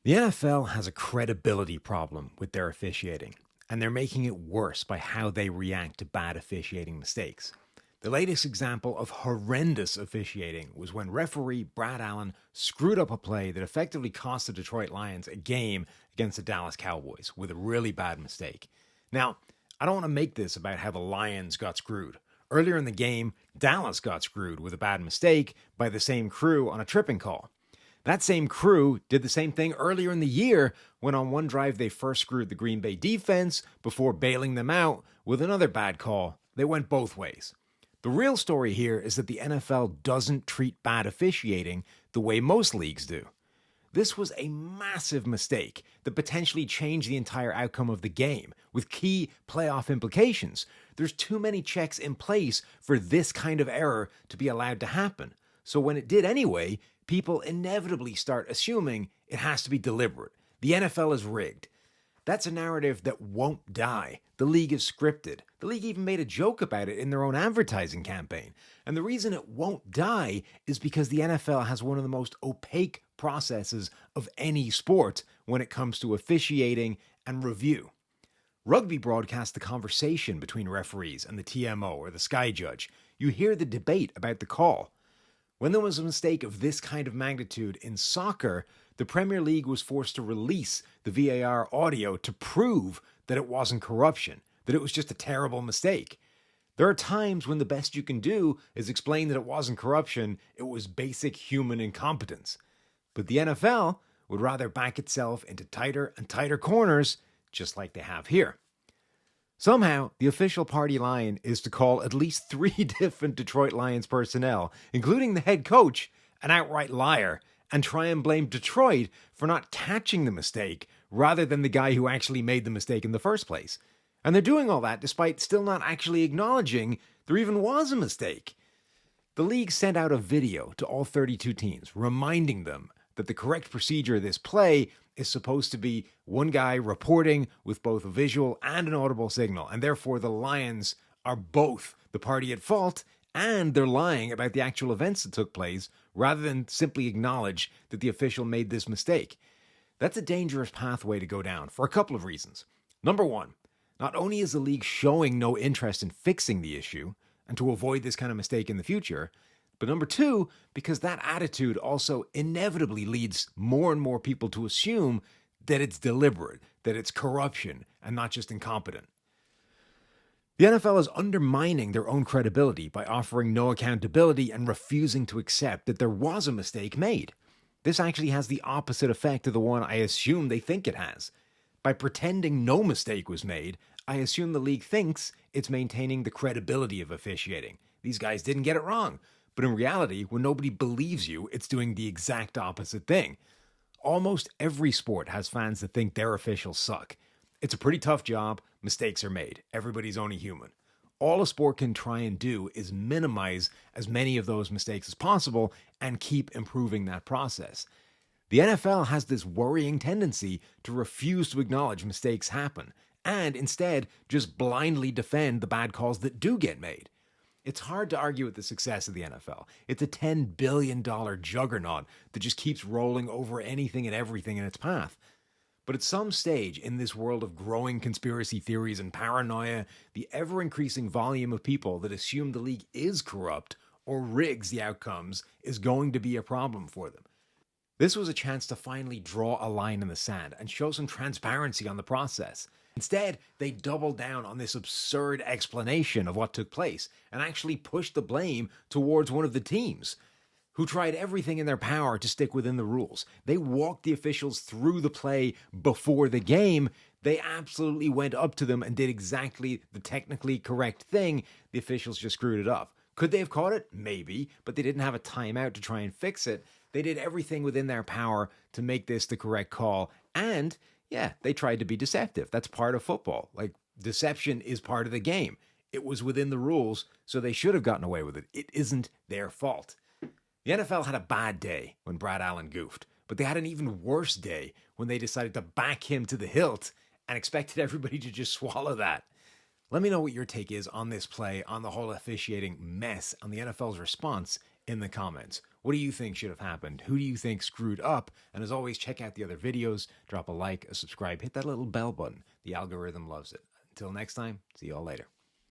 The NFL has a credibility problem with their officiating, and they're making it worse by how they react to bad officiating mistakes. The latest example of horrendous officiating was when referee Brad Allen screwed up a play that effectively cost the Detroit Lions a game against the Dallas Cowboys with a really bad mistake. Now, I don't want to make this about how the Lions got screwed. Earlier in the game, Dallas got screwed with a bad mistake by the same crew on a tripping call. That same crew did the same thing earlier in the year when on one drive they first screwed the Green Bay defense before bailing them out with another bad call. They went both ways. The real story here is that the NFL doesn't treat bad officiating the way most leagues do. This was a massive mistake that potentially changed the entire outcome of the game, with key playoff implications. There's too many checks in place for this kind of error to be allowed to happen. So when it did anyway, people inevitably start assuming it has to be deliberate. The NFL is rigged. That's a narrative that won't die. The league is scripted. The league even made a joke about it in their own advertising campaign. And the reason it won't die is because the NFL has one of the most opaque processes of any sport when it comes to officiating and review. Rugby broadcasts the conversation between referees and the TMO or the Sky Judge. You hear the debate about the call. When there was a mistake of this kind of magnitude in soccer, the Premier League was forced to release the VAR audio to prove that it wasn't corruption, that it was just a terrible mistake. There are times when the best you can do is explain that it wasn't corruption, it was basic human incompetence. But the NFL would rather back itself into tighter and tighter corners, just like they have here. Somehow, the official party line is to call at least 3 different Detroit Lions personnel, including the head coach, an outright liar, and try and blame Detroit for not catching the mistake rather than the guy who actually made the mistake in the first place. And they're doing all that despite still not actually acknowledging there even was a mistake. The league sent out a video to all 32 teams reminding them that the correct procedure of this play is supposed to be one guy reporting with both a visual and an audible signal, and therefore the Lions are both the party at fault and they're lying about the actual events that took place rather than simply acknowledge that the official made this mistake. That's a dangerous pathway to go down for a couple of reasons. Number one, not only is the league showing no interest in fixing the issue and to avoid this kind of mistake in the future, but number two, because that attitude also inevitably leads more and more people to assume that it's deliberate, that it's corruption, and not just incompetent. The NFL is undermining their own credibility by offering no accountability and refusing to accept that there was a mistake made. This actually has the opposite effect of the one I assume they think it has. By pretending no mistake was made, I assume the league thinks it's maintaining the credibility of officiating. These guys didn't get it wrong. But in reality, when nobody believes you, it's doing the exact opposite thing. Almost every sport has fans that think their officials suck. It's a pretty tough job. Mistakes are made. Everybody's only human. All a sport can try and do is minimize as many of those mistakes as possible and keep improving that process. The NFL has this worrying tendency to refuse to acknowledge mistakes happen and instead just blindly defend the bad calls that do get made. It's hard to argue with the success of the NFL. It's a $10 billion juggernaut that just keeps rolling over anything and everything in its path. But at some stage in this world of growing conspiracy theories and paranoia, the ever-increasing volume of people that assume the league is corrupt or rigs the outcomes is going to be a problem for them. This was a chance to finally draw a line in the sand and show some transparency on the process. Instead, they doubled down on this absurd explanation of what took place and actually pushed the blame towards one of the teams, who tried everything in their power to stick within the rules. They walked the officials through the play before the game. They absolutely went up to them and did exactly the technically correct thing. The officials just screwed it up. Could they have caught it? Maybe, but they didn't have a timeout to try and fix it. They did everything within their power to make this the correct call, and yeah, they tried to be deceptive. That's part of football. Like, deception is part of the game. It was within the rules, so they should have gotten away with it. It isn't their fault. The NFL had a bad day when Brad Allen goofed, but they had an even worse day when they decided to back him to the hilt and expected everybody to just swallow that. Let me know what your take is on this play, on the whole officiating mess, on the NFL's response in the comments. What do you think should have happened? Who do you think screwed up? And as always, check out the other videos, drop a like, a subscribe, hit that little bell button. The algorithm loves it. Until next time, see you all later.